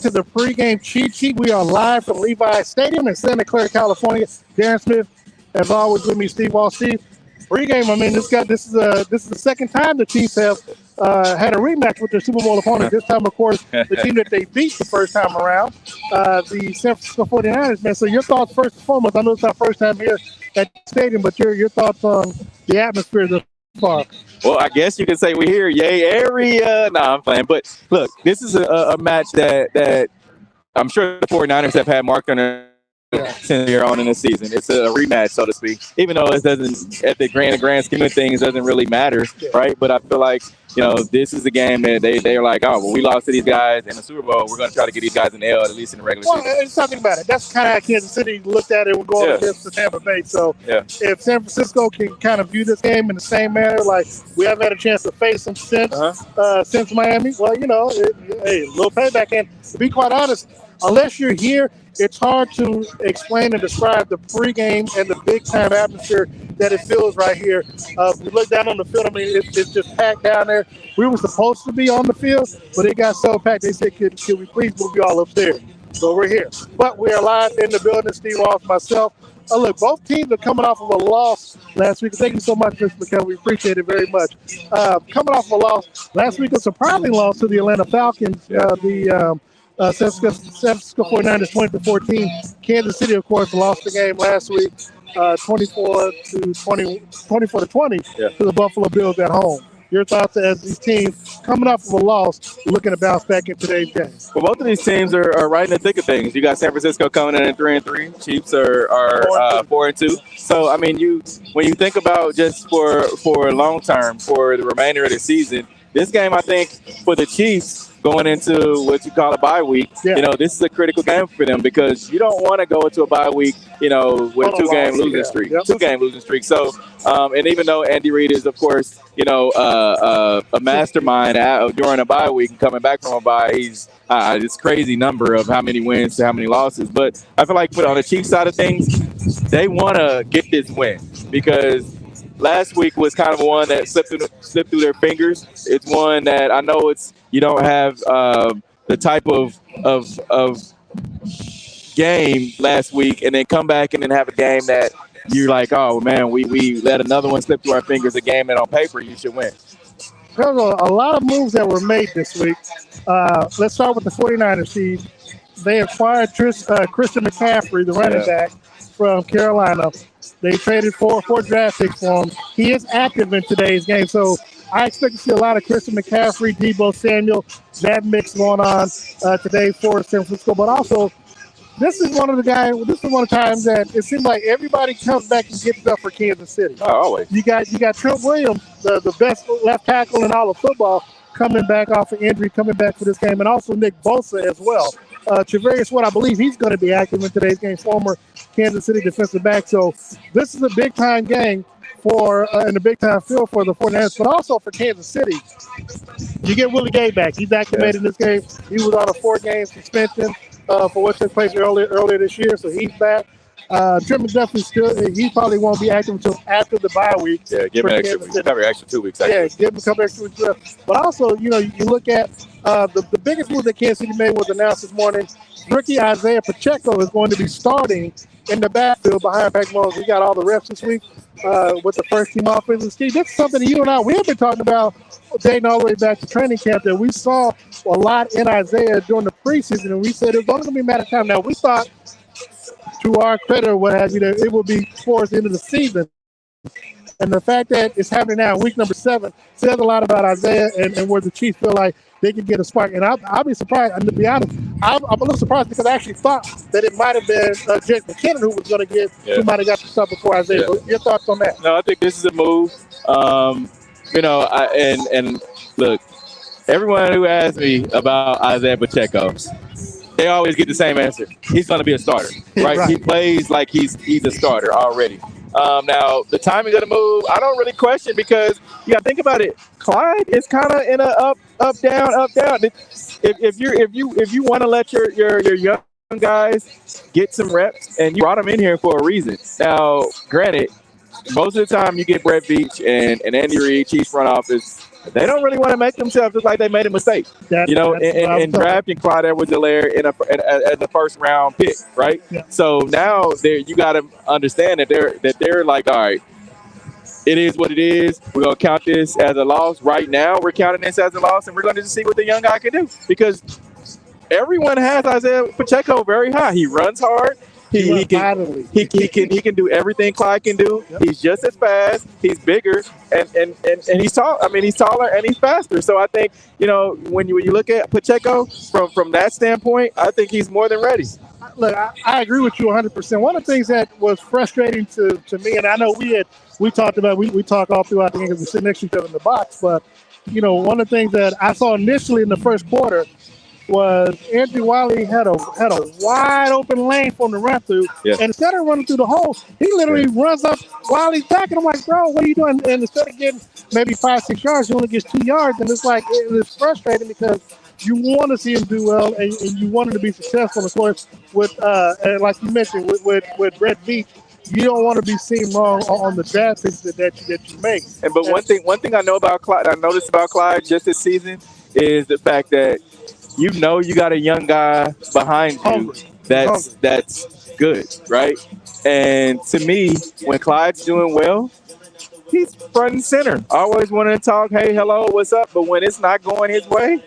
to the pregame cheat sheet. We are live from Levi Stadium in Santa Clara, California. Darren Smith, as always, with me, Steve Wall. Steve, pregame. I mean, this is the second time the Chiefs have had a rematch with their Super Bowl opponent. This time, of course, the team that they beat the first time around, the San Francisco 49ers. Man, so your thoughts first and foremost. I know it's our first time here at the stadium, but your thoughts on the atmosphere thus far. Well, I guess you can say we hear yay area. No, I'm playing. But look, this is a match that I'm sure the 49ers have had marked on their since here on in the season. It's a rematch, so to speak. Even though it doesn't, at the grand scheme of things, doesn't really matter, right? But I feel like, this is a game that they're like, oh, well, we lost to these guys in the Super Bowl. We're going to try to get these guys an L, at least in the regular season. Well, something about it. That's kind of how Kansas City looked at it. We're going against the Tampa Bay. So if San Francisco can kind of view this game in the same manner, like we haven't had a chance to face them since Miami, well, hey, a little payback. And to be quite honest, unless you're here, it's hard to explain and describe the pregame and the big-time atmosphere that it feels right here. We look down on the field. I mean, it's just packed down there. We were supposed to be on the field, but it got so packed. They said, could we please move you all upstairs? So we're here. But we are live in the building. Steve Ross, myself. Look, both teams are coming off of a loss last week. Thank you so much, Mr. McKell. We appreciate it very much. Coming off of a loss last week, a surprising loss to the Atlanta Falcons. San Francisco 49ers 20-14. Kansas City, of course, lost the game last week, 24-20 to the Buffalo Bills at home. Your thoughts as these teams coming off of a loss, looking to bounce back in today's game? Well, both of these teams are right in the thick of things. You got San Francisco coming in at 3-3. Chiefs are 4-2. So, I mean, when you think about just for long term, for the remainder of the season, this game, I think, for the Chiefs, going into what you call a bye week, this is a critical game for them because you don't want to go into a bye week, with two-game losing streak. So, and even though Andy Reid is, of course, a mastermind during a bye week and coming back from a bye, he's this crazy number of how many wins to how many losses. But I feel like on the Chiefs side of things, they want to get this win because last week was kind of one that slipped through their fingers. It's one that I know you don't have the type of game last week and then come back and then have a game that you're like, oh, man, we let another one slip through our fingers, a game that on paper you should win. There's a lot of moves that were made this week. Let's start with the 49ers, Steve. They acquired Christian McCaffrey, the running back from Carolina. They traded four draft picks for him. He is active in today's game, so I expect to see a lot of Christian McCaffrey, Deebo Samuel, that mix going on today for San Francisco. But also, this is one of the times that it seems like everybody comes back and gets up for Kansas City. Oh, always. You got Trent Williams, the best left tackle in all of football, coming back off of injury, coming back for this game, and also Nick Bosa as well. Travarius White, I believe he's going to be active in today's game, former Kansas City defensive back. So this is a big-time game and a big-time field for the 49ers, but also for Kansas City. You get Willie Gay back. He's activated in this game. He was on a 4-game suspension for what took place earlier this year, so he's back. Trent McDuffie he probably won't be active until after the bye week. Yeah, give him an extra 2 weeks. Yeah, give him a couple extra weeks left. But also, you look at the biggest move that Kansas City made was announced this morning. Rookie Isaiah Pacheco is going to be starting in the backfield behind Patrick Mahomes. We got all the reps this week with the first team offensive scheme. This is something that you and I, we have been talking about dating all the way back to training camp, that we saw a lot in Isaiah during the preseason, and we said it was only going to be a matter of time. Now, we thought, to our credit or what have you, that it will be towards the end of the season. And the fact that it's happening now in week number 7 says a lot about Isaiah and where the Chiefs feel like they can get a spark. And I'll be surprised. And to be honest, I'm a little surprised because I actually thought that it might have been Jake McKinnon who was going to who might have got the stuff before Isaiah. Yeah. Your thoughts on that? No, I think this is a move. And look, everyone who asks me about Isaiah Pacheco, they always get the same answer. He's going to be a starter, right? He plays like he's a starter already. Now, the timing of the move, I don't really question because you got to think about it. Clyde is kind of in a up, down. If you want to let your young guys get some reps, and you brought them in here for a reason. Now, granted, most of the time you get Brett Veach and Andy Reid, Chiefs front office, they don't really want to make themselves look like they made a mistake. In drafting Clyde Edwards-Helaire as a first round pick, right? Yeah. So now you got to understand that they're like, all right, it is what it is. We're gonna count this as a loss. Right now, we're counting this as a loss, and we're gonna just see what the young guy can do because everyone has Isaiah Pacheco very high. He runs hard. He can do everything Clyde can do. Yep. He's just as fast. He's bigger, and he's tall. I mean, he's taller and he's faster. So I think when you look at Pacheco from that standpoint, I think he's more than ready. Look, I agree with you 100%. One of the things that was frustrating to me, and I know we talked about we talk all throughout the game because we sit next to each other in the box, but one of the things that I saw initially in the first quarter was Andrew Wiley had a wide open lane for him to run through. Yeah. And instead of running through the hole, he literally runs up Wiley's back. And I'm like, bro, what are you doing? And instead of getting maybe 5-6 yards, he only gets 2 yards. And it's frustrating because you want to see him do well and you want him to be successful. Of course, with and like you mentioned, with Brett Veach, you don't want to be seen wrong on the draft picks that you make. But one thing I know about Clyde, I noticed about Clyde just this season is the fact that you got a young guy behind you that's good, right? And to me, when Clyde's doing well, he's front and center. Always wanting to talk, hey, hello, what's up? But when it's not going his way,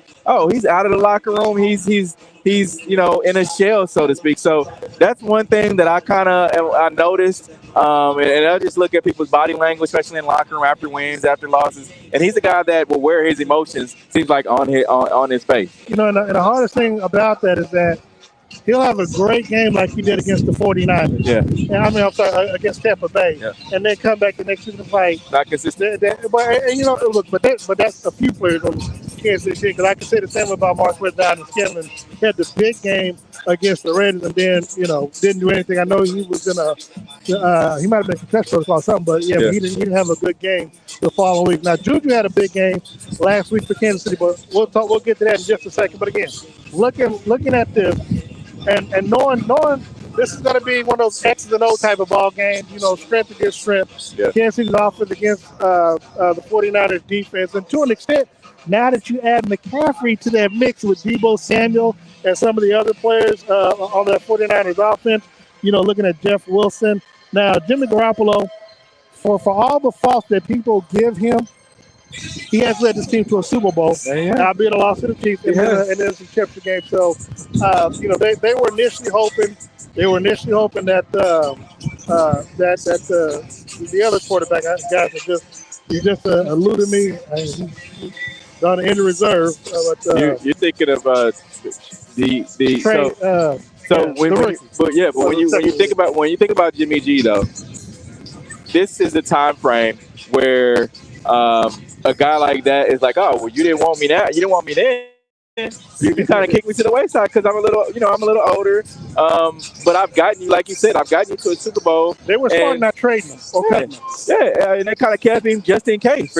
he's out of the locker room. He's in a shell, so to speak. So that's one thing that I noticed. And I just look at people's body language, especially in the locker room after wins, after losses. And he's the guy that will wear his emotions, seems like, on his face. And the hardest thing about that is that he'll have a great game like he did against the 49ers. Yeah. I'm sorry, against Tampa Bay. Yeah. And then come back the next season and fight. Not consistent. But that's a few players on Kansas City. Because I can say the same about Marquez down in Scanlon. He had the big game against the Raiders and then, didn't do anything. I know he was he might have been concussion protocol or something, but but he didn't have a good game the following week. Now, Juju had a big game last week for Kansas City, but we'll get to that in just a second. But again, looking at this, and knowing this is going to be one of those X's and O type of ball games, strength against strength. Yeah. Kansas City's offense against the 49ers defense. And to an extent, now that you add McCaffrey to that mix with Deebo Samuel and some of the other players on that 49ers offense, looking at Jeff Wilson. Now, Jimmy Garoppolo, for all the faults that people give him, he has led this team to a Super Bowl, albeit a loss to the Chiefs, and then it's a championship game. So, they were initially hoping that the other quarterback guys he just eluded me. He's on the injury reserve. You're thinking of when you think about Jimmy G though, this is the time frame where a guy like that is like, oh, well, you didn't want me now. You didn't want me then. You kind of kicked me to the wayside because I'm a little older. But I've gotten you, like you said, I've gotten you to a Super Bowl. They were smart not trading him. And they kind of kept him just in case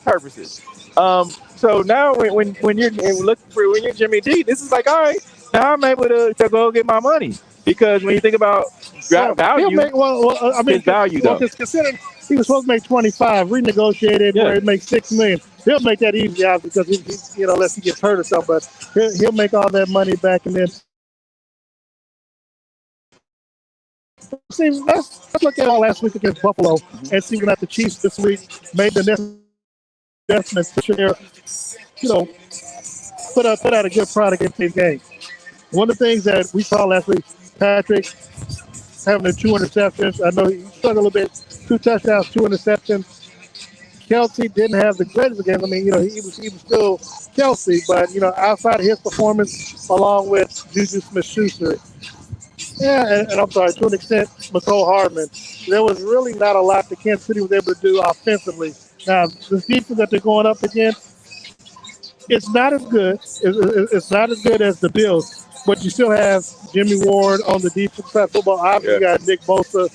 purposes. So now when you're Jimmy G, this is like, all right, now I'm able to go get my money. Because when you think about value, his value though. Considering he was supposed to make 25, renegotiated where he makes $6 million. He'll make that easy out because he unless he gets hurt or something. But he'll make all that money back and then. See, let's look at all last week against Buffalo and see what the Chiefs this week made the investments to share. Put out a good product in this game. One of the things that we saw last week, Patrick having the 2 interceptions. I know he struggled a little bit. 2 touchdowns, 2 interceptions. Kelsey didn't have the greatest game. I mean, he was still Kelsey, but outside of his performance, along with Juju Smith-Schuster, and I'm sorry, to an extent, Mecole Hardman, there was really not a lot that Kansas City was able to do offensively. Now, the defense that they're going up against, it's not as good. It's not as good as the Bills, but you still have Jimmy Ward on the defensive side of football. Obviously, you got Nick Bosa,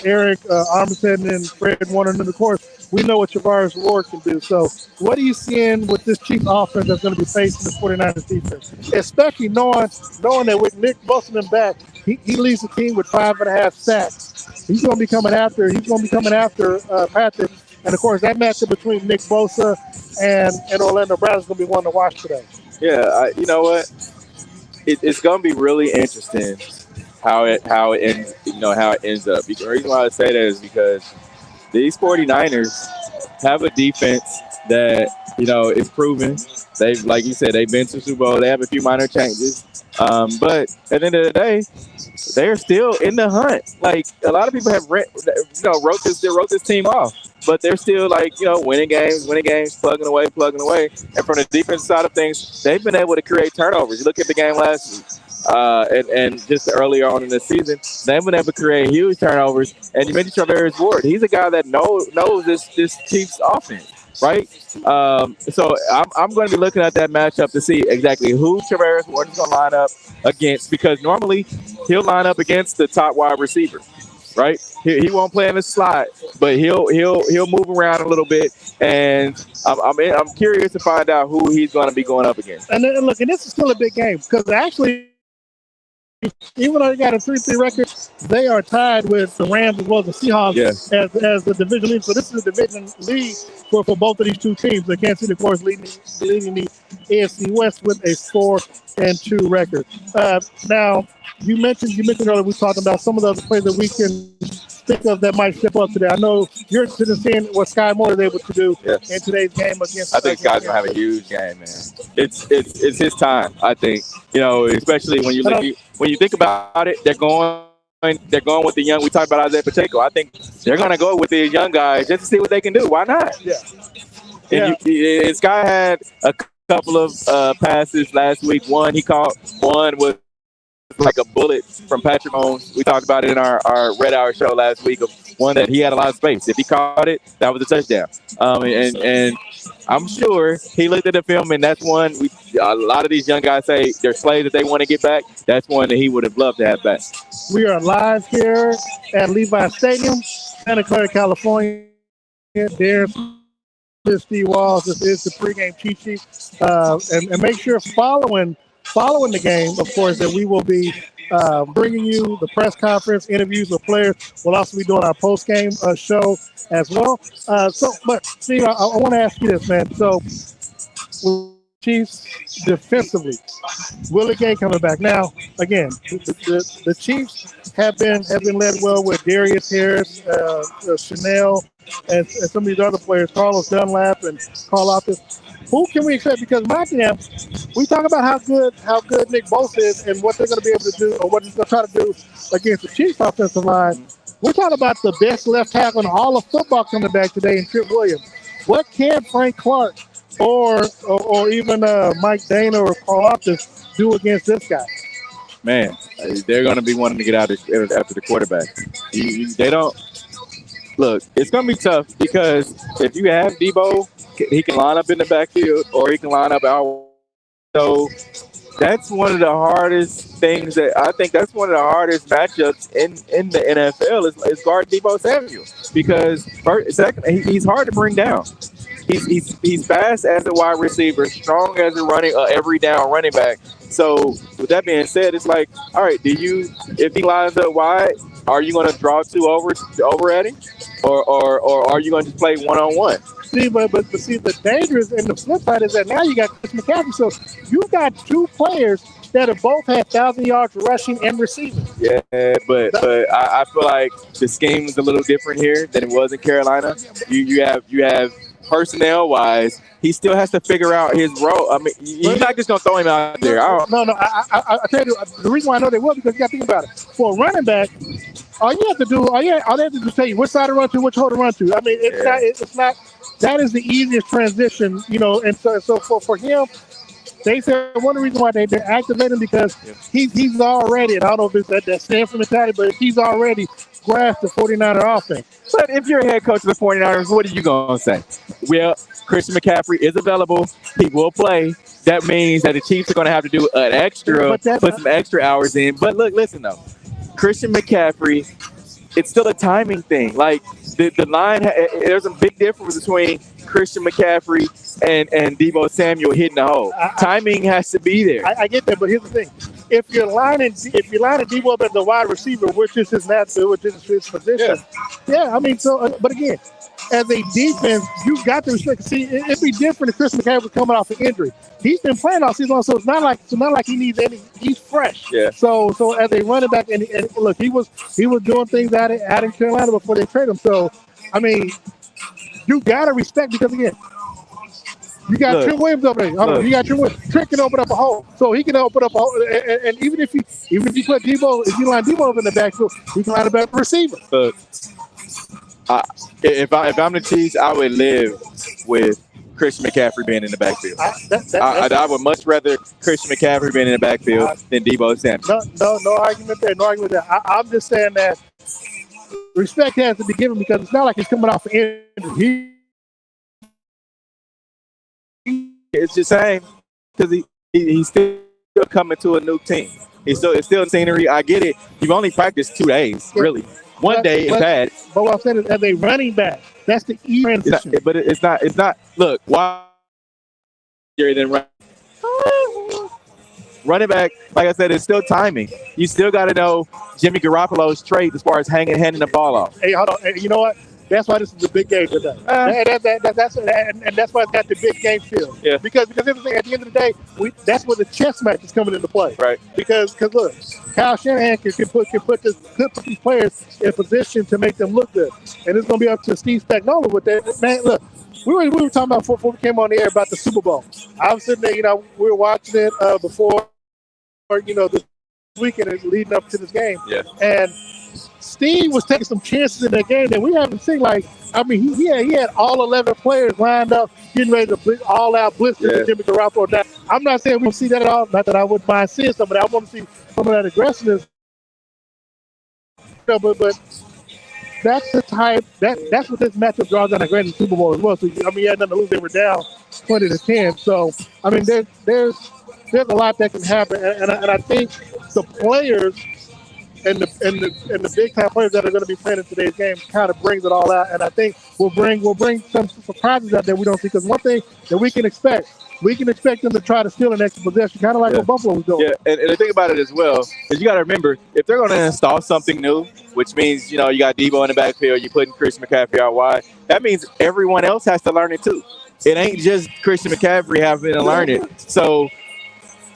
Eric Armstead, and Fred Warner. And of course, we know what Javarius Ward can do. So, what are you seeing with this Chiefs offense that's going to be facing the 49ers defense? Especially knowing that with Nick Bosa back, he leads the team with 5.5 sacks. He's going to be coming after Patrick. And, of course, that matchup between Nick Bosa and Orlando Brown is going to be one to watch today. Yeah, you know what? It's going to be really interesting how it ends. How it ends up. The reason why I say that is because these 49ers have a defense that is proven. They've, like you said, they've been to Super Bowl. They have a few minor changes, but at the end of the day, they're still in the hunt. Like a lot of people have wrote this team off, but they're still winning games, plugging away. And from the defensive side of things, they've been able to create turnovers. You look at the game last week, and just earlier on in the season, they've been able to create huge turnovers. And you mentioned Travis Ward. He's a guy that knows this Chiefs offense. Right, so I'm going to be looking at that matchup to see exactly who Travis Ward is going to line up against, because normally he'll line up against the top wide receiver, right? He won't play in the slot, but he'll move around a little bit, and I'm curious to find out who he's going to be going up against. And look, and this is still a big game because actually, even though they got a 3-3 record, they are tied with the Rams as well as the Seahawks as the division lead. So this is a division lead for both of these two teams. The Kansas City, of course, leading the AFC West with a 4-2 record. Now, you mentioned earlier we talked about some of the other players that we can think of that might step up today. I know you're interested in seeing what Sky Moore is able to do in today's game against. I think Sky's gonna have a huge game, man. It's his time. I think especially when you think about it, they're going with the young. We talked about Isaiah Pacheco. I think they're gonna go with the young guys just to see what they can do. Why not? And Sky had a couple of passes last week. One he caught. One was like a bullet from Patrick Mahomes. We talked about it in our Red Hour show last week, of one that he had a lot of space. If he caught it, that was a touchdown. And I'm sure he looked at the film, and that's one a lot of these young guys say they're slaves that they want to get back. That's one that he would have loved to have back. We are live here at Levi Stadium, Santa Clara, California. Darren Smith, Steve Walls. This is the pregame cheat sheet. And make sure following the game, of course, that we will be bringing you the press conference, interviews with players. We'll also be doing our post-game show as well. But Steve, I want to ask you this, man. So, Chiefs defensively, Willie Gay coming back. Now, again, the Chiefs have been led well with Darius Harris, Chanel, and some of these other players, Carlos Dunlap and Carl Optis. Who can we expect? Because we talk about how good Nick Bosa is and what they're going to be able to do, or what he's going to try to do against the Chiefs offensive line. We're talking about the best left tackle in all of football coming back today in Trip Williams. What can Frank Clark or even Mike Dana or Carl Optis do against this guy? Man, they're going to be wanting to get out after the quarterback. They don't. Look, it's going to be tough because if you have Debo, he can line up in the backfield or he can line up out. So that's one of the hardest things that's one of the hardest matchups in the NFL is guard Debo Samuel, because he's hard to bring down. He's fast as a wide receiver, strong as a every down running back. So with that being said, it's like, all right, if he lines up wide, are you going to draw two over at him, or are you going to just play one-on-one? See, but see, the dangerous and the flip side is that now you got Chris McCaffrey. So you got two players that have both had 1,000 yards rushing and receiving. Yeah, but I feel like the scheme is a little different here than it was in Carolina. You have personnel-wise, he still has to figure out his role. I mean, you're not just going to throw him out there. No. I tell you, the reason why I know they will, because you got to think about it. For a running back, all they have to do is tell you which side to run to, which hole to run to. I mean, it's not. That is the easiest transition, and so for him, they said one of the reasons why they activate him, because he's already, and I don't know if it's that Stanford mentality, but he's already grasped the 49er offense. But if you're a head coach of the 49ers, what are you going to say? Well, Christian McCaffrey is available. He will play. That means that the Chiefs are going to have to do an extra, put some extra hours in. But look, listen, though. Christian McCaffrey, it's still a timing thing. Like, the line, there's a big difference between Christian McCaffrey and Debo Samuel hitting the hole. Timing has to be there. I get that, but here's the thing. If you're lining Debo up as the wide receiver, which is his natural, which is his position, I mean, so, but again, as a defense, you got to respect. See, it'd be different if Chris McCaffrey was coming off an injury. He's been playing all season long, so it's not like he needs any. He's fresh. Yeah. So as a running back, and look, he was doing things out in Carolina before they traded him. So, I mean, you got to respect because again, you got Trent Williams over there. You got Trent Williams. Trent can open up a hole, so he can open up a hole. And even if you put Debo, if you line Debo in the backfield, he can line a better receiver. Look, if I'm the Chiefs, I would live with Christian McCaffrey being in the backfield. I would much rather Christian McCaffrey being in the backfield than Debo Samuel. No argument there. No argument there. I'm just saying that respect has to be given because it's not like he's coming off an injury. It's just saying because he's still coming to a new team. It's still scenery. I get it. You've only practiced 2 days, really. One day is bad. But what I'm saying is, as a running back, that's the easy transition. But it's not. Look, why? Than running back, like I said, it's still timing. You still got to know Jimmy Garoppolo's trait as far as handing the ball off. Hey, hold on. Hey, you know what? That's why this is a big game today. That's why it's got the big game feel. Yeah. Because at the end of the day, that's where the chess match is coming into play. Right. Because look, Kyle Shanahan can put these players in position to make them look good, and it's going to be up to Steve Spagnuolo with that. Man, look, we were talking about before we came on the air about the Super Bowl. I was sitting there, we were watching it before, this weekend leading up to this game. Yeah. And Steve was taking some chances in that game that we haven't seen. He had all 11 players lined up, getting ready to all-out blitz to Jimmy Garoppolo. Now, I'm not saying we don't see that at all. Not that I wouldn't mind seeing some of that. I want to see some of that aggressiveness. But that's the type. That's what this matchup draws on. Granted, Super Bowl as well. So you had nothing to lose. They were down 20-10. So there's a lot that can happen, and I think the players. And the big time players that are going to be playing in today's game kind of brings it all out, and I think we'll bring some surprises out there we don't see. Because one thing that we can expect them to try to steal an extra possession, kind of like what Buffalo was doing. Yeah, and the thing about it as well is you got to remember if they're going to install something new, which means you got Debo in the backfield, you're putting Christian McCaffrey out wide. That means everyone else has to learn it too. It ain't just Christian McCaffrey having to learn it. So.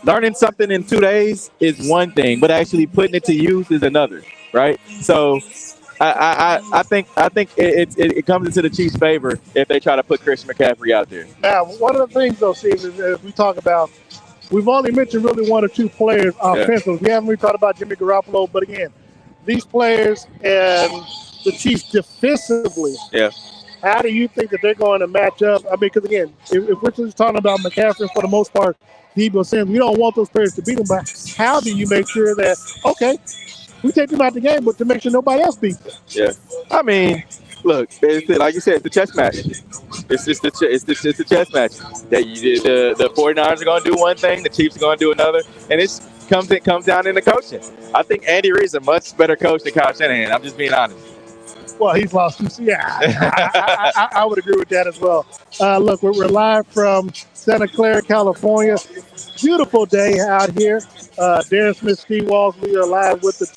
Learning something in 2 days is one thing, but actually putting it to use is another, right? So, I think it comes into the Chiefs' favor if they try to put Christian McCaffrey out there. Now, one of the things though, Steve, is we talk about, we've only mentioned really 1 or 2 players offensively. We haven't really talked about Jimmy Garoppolo, but again, these players and the Chiefs defensively. Yeah. How do you think that they're going to match up? I mean, because again, if we're just talking about McCaffrey for the most part. Debo saying we don't want those players to beat them, but how do you make sure that we take them out the game, but to make sure nobody else beats them? Yeah, I mean, look, like you said, it's the chess match. It's just the chess match. The 49ers are going to do one thing, the Chiefs are going to do another, and it comes down into coaching. I think Andy Reid's a much better coach than Kyle Shanahan. I'm just being honest. Well, he's lost 2. Yeah, I would agree with that as well. Look, we're live from Santa Clara, California. Beautiful day out here. Darren Smith, Steve Walls. We are live with the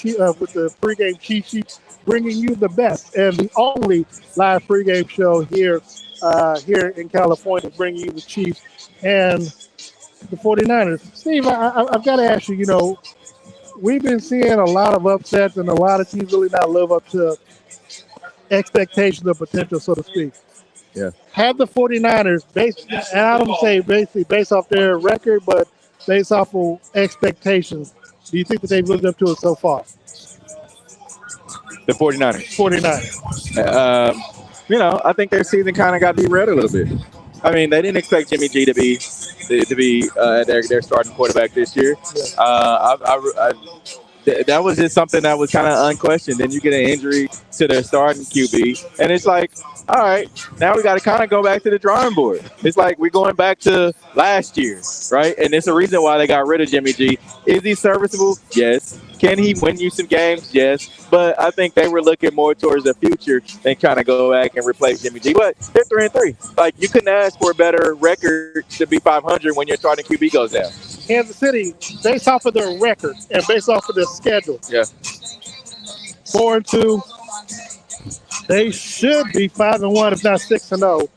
pregame cheat sheet, bringing you the best and the only live pregame show here in California, bringing you the Chiefs and the 49ers. Steve, I've got to ask you. We've been seeing a lot of upsets and a lot of teams really not live up to expectations or potential, so to speak. Yeah. Have the 49ers, and I don't say basically based off their record, but based off of expectations, do you think that they've lived up to it so far? The 49ers. I think their season kind of got derailed a little bit. I mean, they didn't expect Jimmy G to be their starting quarterback this year. Yeah. That was just something that was kind of unquestioned. Then you get an injury to their starting QB, and it's like, all right, now we got to kind of go back to the drawing board. It's like we're going back to last year, right? And it's a reason why they got rid of Jimmy G. Is he serviceable? Yes. Can he win you some games? Yes. But I think they were looking more towards the future than trying to go back and replace Jimmy G. But they're 3-3. Like, you couldn't ask for a better record to be 500 when your starting QB goes down. Kansas City, based off of their record and based off of their schedule. Yeah. 4-2. They should be 5-1, if not 6-0.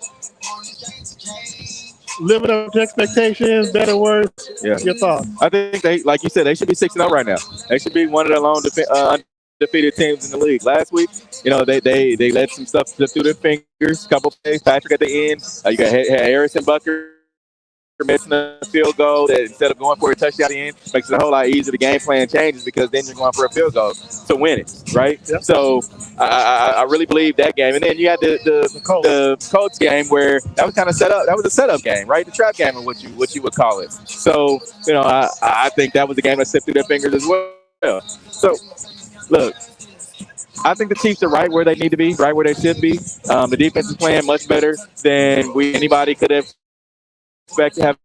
Living up to expectations, better words. Yeah. Your thoughts? I think they, like you said, they should be 6-0 right now. They should be one of the lone undefeated teams in the league. Last week, they let some stuff slip through their fingers. Couple plays, Patrick at the end. You got Harrison Bucker missing a field goal that instead of going for a touchdown at the end makes it a whole lot easier. The game plan changes because then you're going for a field goal to win it, right? Yep. So I really believe that game. And then you had the Colts game where that was kind of set up. That was a setup game, right? The trap game of what you would call it. So I think that was a game that slipped through their fingers as well. So look, I think the Chiefs are right where they need to be, right where they should be. The defense is playing much better than anybody could have expect to have.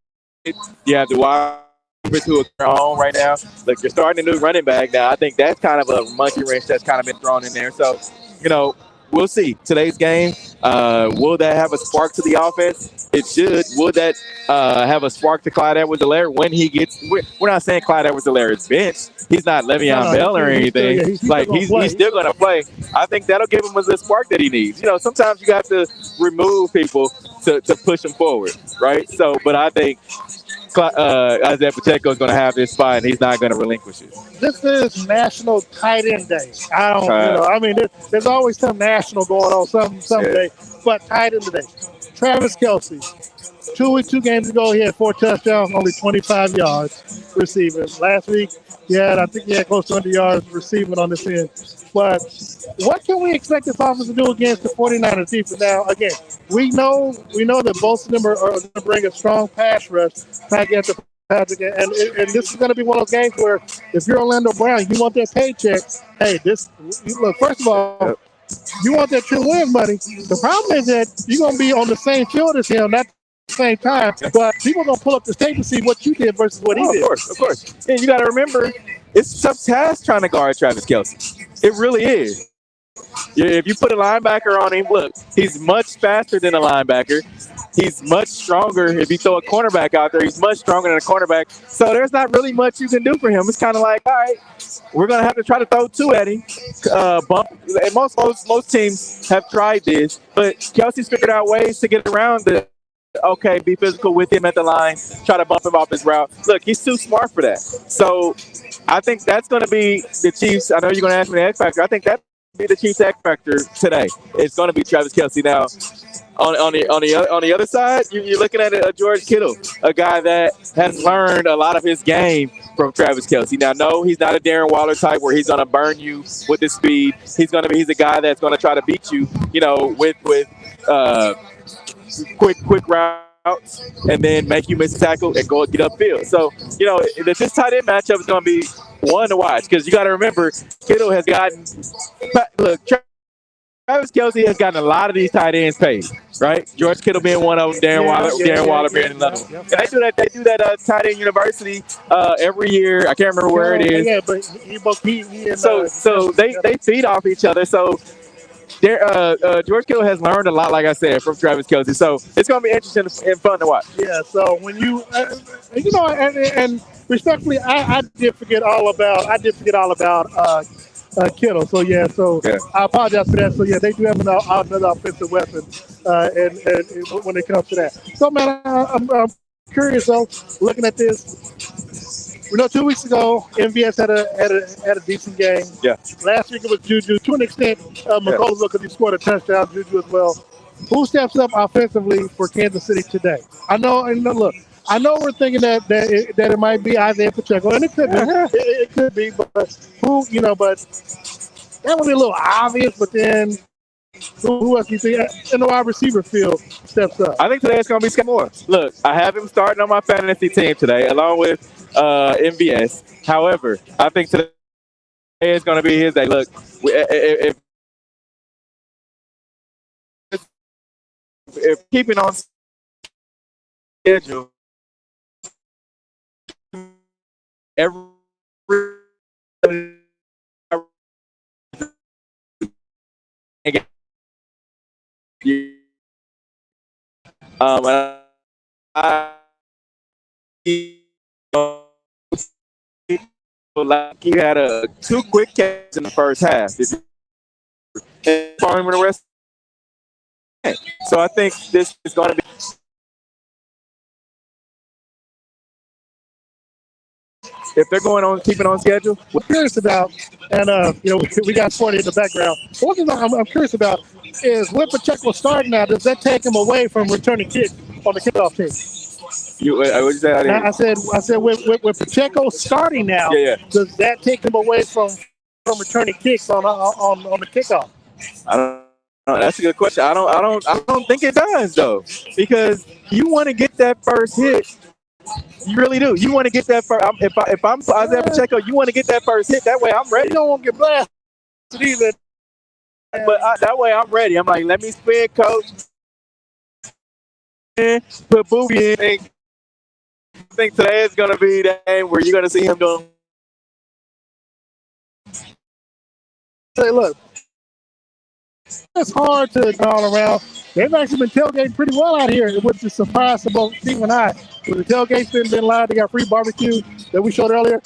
You have the wide receivers who are home right now. Look, you're starting a new running back now. I think that's kind of a monkey wrench that's kind of been thrown in there. So, we'll see. Today's game, will that have a spark to the offense? It should. Will that have a spark to Clyde Edwards-Helaire when he gets? We're not saying Clyde Edwards-Helaire is benched. He's not Le'Veon Bell or anything. He's still going to play. I think that'll give him the spark that he needs. Sometimes you have to remove people to push him forward, right? So, but I think Isaiah Pacheco is going to have this spot, and he's not going to relinquish it. This is National Tight End Day. There's always some national going on some day, but tight end today. Travis Kelce, 2 games ago, he had 4 touchdowns, only 25 yards receiving. Last week, I think he had close to 100 yards receiving on this end. But what can we expect this offense to do against the 49ers defense? Now, again, we know that both of them are going to bring a strong pass rush back after Patrick. And this is going to be one of those games where if you're Orlando Brown, you want that paycheck. Hey, look, first of all, you want that true win money. The problem is that you're going to be on the same field as him, not the same time, but people are going to pull up the tape to see what you did versus what he did. Of course. And you got to remember, it's a tough task trying to guard Travis Kelce. It really is. If you put a linebacker on him, look, he's much faster than a linebacker. He's much stronger. If you throw a cornerback out there, he's much stronger than a cornerback. So there's not really much you can do for him. It's kind of like, all right, we're going to have to try to throw 2 at him. And most teams have tried this, but Kelce's figured out ways to get around be physical with him at the line, try to bump him off his route. Look, he's too smart for that. So I think that's going to be the Chiefs. I know you're going to ask me the X factor. I think that's going to be the Chiefs' X factor today. It's going to be Travis Kelce. Now, on the other side, you're looking at George Kittle, a guy that has learned a lot of his game from Travis Kelce. Now, no, he's not a Darren Waller type where he's going to burn you with his speed. He's a guy that's going to try to beat you, with quick routes and then make you miss a tackle and go get upfield. So, this tight end matchup is going to be one to watch because you got to remember Kittle has gotten – look, Travis Kelce has gotten a lot of these tight ends paid, right? George Kittle being one of them, Darren Waller being another one. And they do that tight end university every year. I can't remember where it is. Yeah, but they feed off each other. So George Kittle has learned a lot, like I said, from Travis Kelce. So it's going to be interesting and fun to watch. Yeah. So when and respectfully, I did forget all about Kittle. So I apologize for that. So they do have another offensive weapon, and when it comes to that. So man, I'm curious though, looking at this. 2 weeks ago, MVS had a decent game. Yeah. Last week it was Juju. To an extent, McCollum because he scored a touchdown. Juju as well. Who steps up offensively for Kansas City today? I know we're thinking that it might be Isaiah Pacheco, and it could be. It could be, but who? But that would be a little obvious. But then, who else do you think in the wide receiver field steps up? I think today it's going to be Scott Moore. Look, I have him starting on my fantasy team today, along with MVS. However, I think today is going to be his day. Look, if keeping on schedule, every like he had 2 quick catches in the first half. and for him in the rest. So I think this is going to be. If they're going on, keeping on schedule, we're curious about, and we got 40 in the background. One thing I'm curious about is when Pacheco starting now, does that take him away from returning kicks on the kickoff team? What you say? I said with Pacheco starting now, does that take him away from returning kicks on the kickoff? I don't know. That's a good question. I don't think it does though, because you want to get that first hit. You really do. You want to get that first. If I'm Isaiah Pacheco, you want to get that first hit. That way I'm ready. You don't want to get blasted either. But that way I'm ready. I'm like, let me spin, coach. Put Booby in. I think today is going to be the game where you're going to see him doing. Say, look, it's hard to go all around. They've actually been tailgating pretty well out here, which is surprise to both Steve and I. With the tailgate's been live. They got free barbecue that we showed earlier.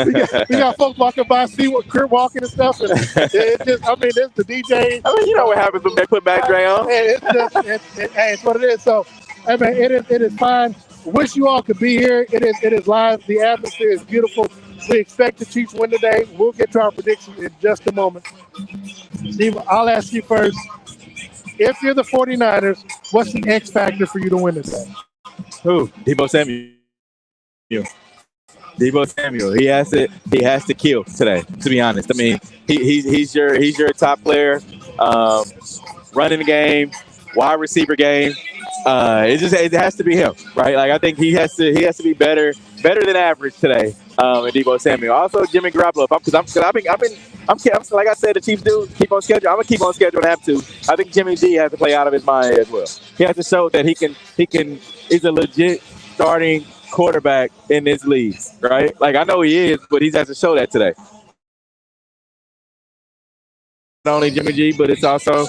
we got folks walking by, see what crib walking and stuff. And it's the DJ. I mean, you know what happens when they put background. It's what it is. So, it is fine. Wish you all could be here. It is live. The atmosphere is beautiful. We expect the Chiefs win today. We'll get to our predictions in just a moment. Steve, I'll ask you first. If you're the 49ers, what's the X factor for you to win this game? Who? Deebo Samuel. Deebo Samuel. He has to kill today, to be honest. I mean, he's your top player. Running the game, wide receiver game. It has to be him, right? Like I think he has to be better than average today. And Deebo Samuel, also Jimmy Garoppolo. Like I said, the Chiefs do keep on schedule. I'm gonna keep on schedule and have to. I think Jimmy G has to play out of his mind as well. He has to show that he can. He's a legit starting quarterback in this league, right? Like I know he is, but he has to show that today. Not only Jimmy G, but it's also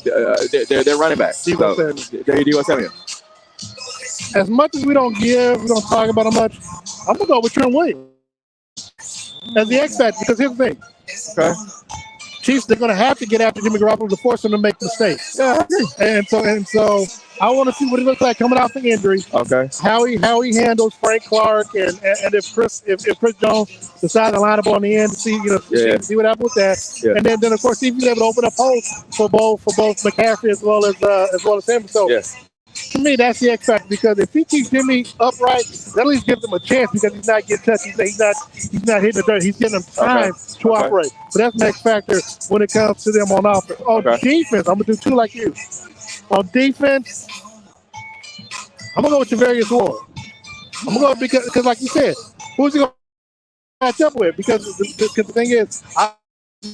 they're running back. Deebo Samuel. As much as we don't talk about him much, I'm gonna go with Trent Williams as the X factor because here's the thing. Okay. Chiefs, they're gonna have to get after Jimmy Garoppolo to force him to make mistakes. Yeah, I agree. And so I want to see what he looks like coming off the injury. Okay. How he handles Frank Clark and if Chris Jones decides to line up on the end to see see what happens with that. Yeah. And then of course he's able to open up holes for both McCaffrey as well as him. So to me, that's the X factor because if he keeps Jimmy upright, that at least gives him a chance because he's not getting touched. He's not hitting the dirt. He's getting them time to operate. So that's the X factor when it comes to them on offense. On defense, I'm gonna do two like you. On defense, I'm gonna go with Javarius Ward. I'm gonna go because like you said, who's he gonna match up with? Because the thing is, I'm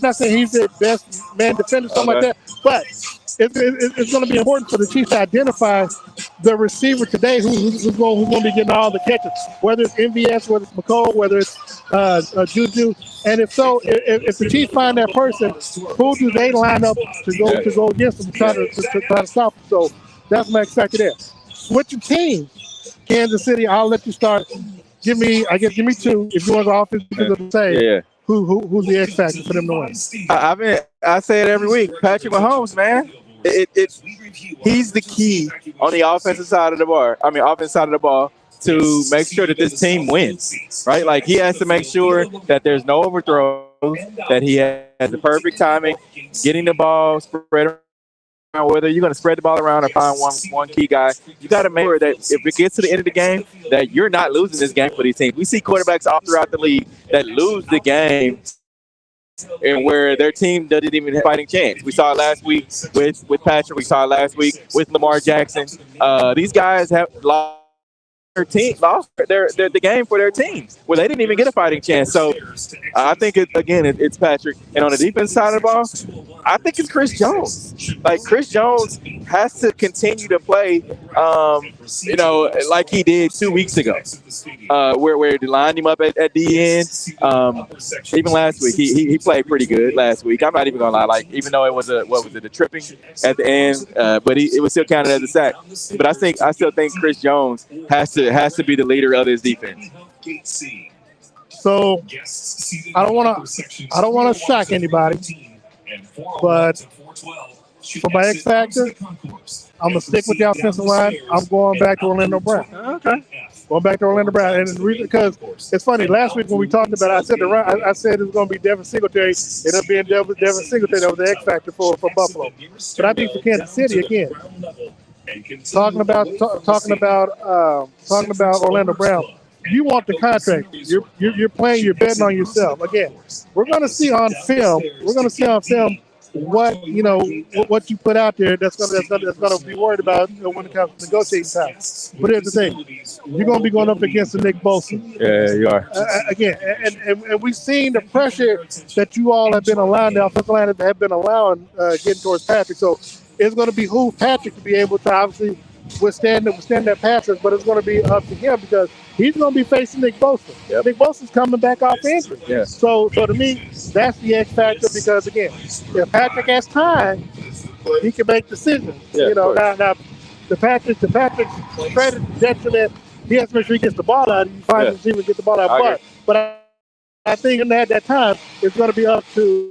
not saying he's the best man defender, something like that, but it's going to be important for the Chiefs to identify the receiver today who's going to be getting all the catches, whether it's MVS, whether it's McCall, whether it's Juju. And if so, if the Chiefs find that person, who do they line up to go against them, try to stop them? So that's my X factor there. Switching teams, Kansas City. I'll let you start. Give me two if you want to go offense. Say who's the X factor for them to win? I say it every week. Patrick Mahomes, man. He's the key on the offensive side of the ball to make sure that this team wins, right? Like he has to make sure that there's no overthrows, that he has the perfect timing, getting the ball spread around. Whether you're going to spread the ball around or find one key guy, you got to make sure that if it gets to the end of the game, that you're not losing this game for these teams. We see quarterbacks all throughout the league that lose the game and where their team doesn't even have a fighting chance. We saw it last week with Patrick. We saw it last week with Lamar Jackson. These guys have lost the game for their teams where they didn't even get a fighting chance. So I think it's Patrick. And on the defense side of the ball, I think it's Chris Jones. Like Chris Jones has to continue to play, like he did 2 weeks ago, where they lined him up at the end. Even last week, he played pretty good last week. I'm not even gonna lie. Like even though it was the tripping at the end, but it was still counted as a sack. But I still think Chris Jones has to be the leader of his defense. So I don't want to shock anybody, but for my X factor, I'm gonna stick with the offensive line. I'm going back to Orlando Brown. Okay. Going back to Orlando Brown, and the reason because it's funny. Last week when we talked about it, I said it was going to be Devin Singletary. It ended up being Devin Singletary that was the X factor for Buffalo. But I think for Kansas City again, talking about Orlando Brown. You want the contract. You're playing. You're betting on yourself. Again, we're going to see on film. What you put out there that's gonna be worried about when it comes to negotiating time. But here's the thing: you're gonna be going up against the Nick Bosa. Yeah, you are. Again, and we've seen the pressure that you all have been allowing, the offensive line have been allowing getting towards Patrick. So it's going to behoove Patrick to be able to obviously withstand that passes, but it's going to be up to him because he's going to be facing Nick Bosa. Yep. Nick Bosa's coming back off injury. Yeah. So to me, that's the X factor because again, if Patrick has time, he can make decisions. Yeah, now the Patrick's credit detriment, he has to make sure he gets the ball out. You find receiver get the ball out. But I think at that time, it's going to be up to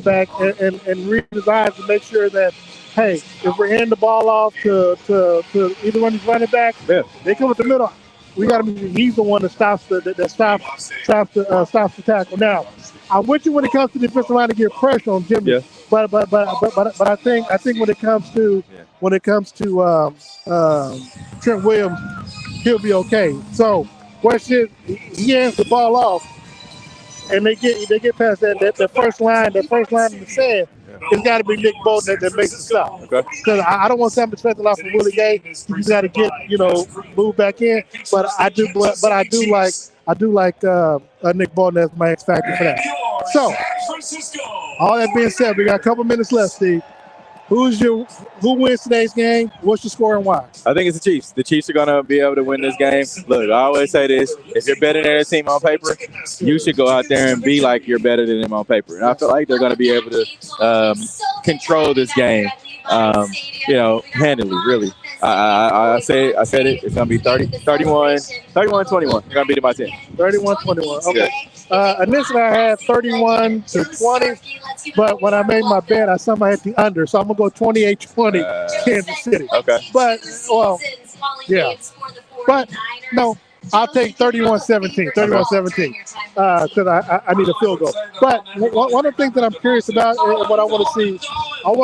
back and read his eyes to make sure that, hey, if we're handing the ball off to either one of these running backs, they come with the middle. We got to be. He's the one that stops the tackle. Now, I'm with you when it comes to the defensive line to get pressure on Jimmy. Yeah. But I think when it comes to Trent Williams, he'll be okay. So, question is, he hands the ball off. And they get past that first line in the sand. It's got to be Nick Bolton that makes the stop. Because I don't want Sam to expect a lot from Willie Gay. He's got to get move back in. But I do like Nick Bolton as my X factor for that. So all that being said, we got a couple minutes left, Steve. Who wins today's game? What's your score and why? I think it's the Chiefs. The Chiefs are going to be able to win this game. Look, I always say this. If you're better than a team on paper, you should go out there and be like you're better than them on paper. And I feel like they're going to be able to control this game, handily, really. I said it. It's going to be 31-21. They're going to beat it by 10. 31-21. Okay. Initially, I had 31-20, but when I made my bet, I somehow hit the under. So I'm going to go 28-20 Kansas City. Okay. But, yeah. But, no, I'll take 31-17 because I need a field goal. But one of the things that I'm curious about and what I want to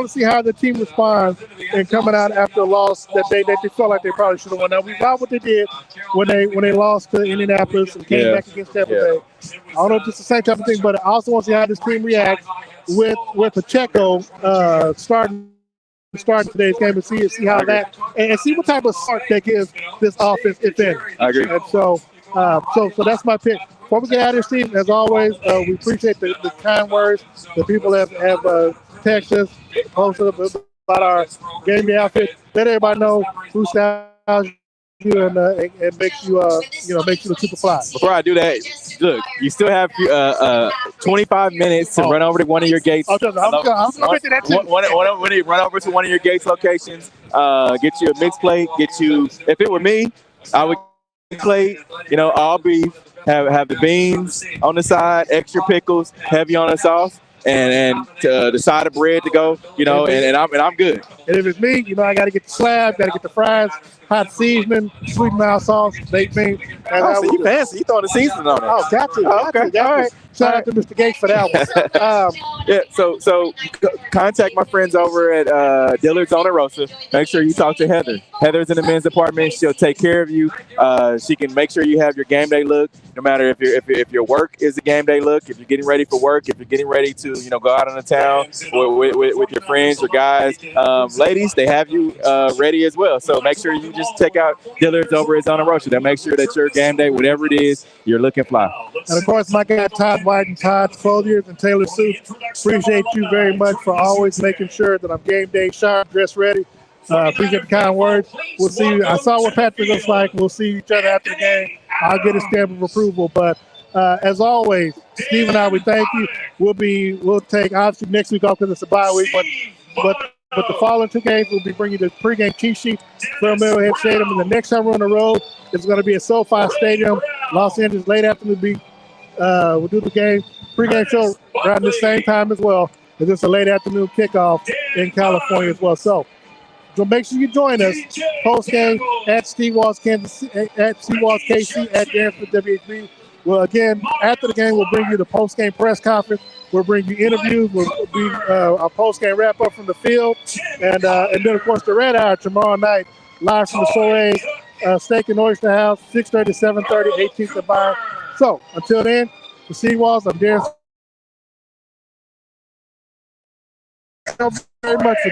see how the team responds in coming out after a loss that they felt like they probably should have won. Now, we saw what they did when they lost to Indianapolis and came back against Tampa Bay. I don't know if it's the same type of thing, but I also want to see how this team reacts with Pacheco starting today's game and see how that and see what type of spark that gives this offense if any. I agree. And so that's my pick. Before we get out of here, Steve, as always, we appreciate the kind words that people have texted us, posted about our game day outfit. Let everybody know who styles you and makes you makes you look super fly. Before I do that, look, you still have 25 minutes to run over to one of your gates. I'm going to get that too. Run over to one of your gates locations. Get you a mixed plate. If it were me, I would plate. All beef. Have the beans on the side, extra pickles, heavy on the sauce, and the side of bread to go. And I'm good. And if it's me, I got to get the slab, got to get the fries, hot seasoning, sweet and mild sauce, baked beans. So you fancy? You throwing the seasoning on it? Oh, got to. Okay. All right. Shout out to Mr. Gates for that one. Yeah. So contact my friends over at Dillard's on Rosa. Make sure you talk to Heather. Heather's in the men's department. She'll take care of you. She can make sure you have your game day look. No matter if your work is a game day look, if you're getting ready for work, if you're getting ready to go out on the town with your friends or guys, ladies, they have you ready as well. So make sure you just check out Dillard's over at Zona Rocha. They'll make sure that your game day, whatever it is, you're looking fly. And of course, my guy Todd White and Todd's Clothiers and Taylor Suits. Appreciate you very much for always making sure that I'm game day sharp, dress ready. Appreciate the kind words. We'll see you. I saw what Patrick looks like. We'll see each other after the game. I'll get a stamp of approval, but As always, Steve and I, we thank you. We'll take obviously next week off because it's a bye week, but the following 2 games we'll be bringing you the pregame cheat sheet from Arrowhead Stadium. And the next time we're on the road, it's going to be at SoFi Stadium, Los Angeles, late afternoon. We'll do the pregame show around the same time as well. It's just a late afternoon kickoff in California as well. So make sure you join us post game at Steve Walls Kansas, at Steve Walls KC, at Darren Smith WHB. Well, again, after the game, we'll bring you the post game press conference. We'll bring you interviews. We'll be our post game wrap up from the field, and then of course the Red Hour tomorrow night, live from the Soleil Steak and Oyster House, 6:30 to 7:30, 18th and Byron. So until then, for Steve Walls, I'm Darren. Thank you very much for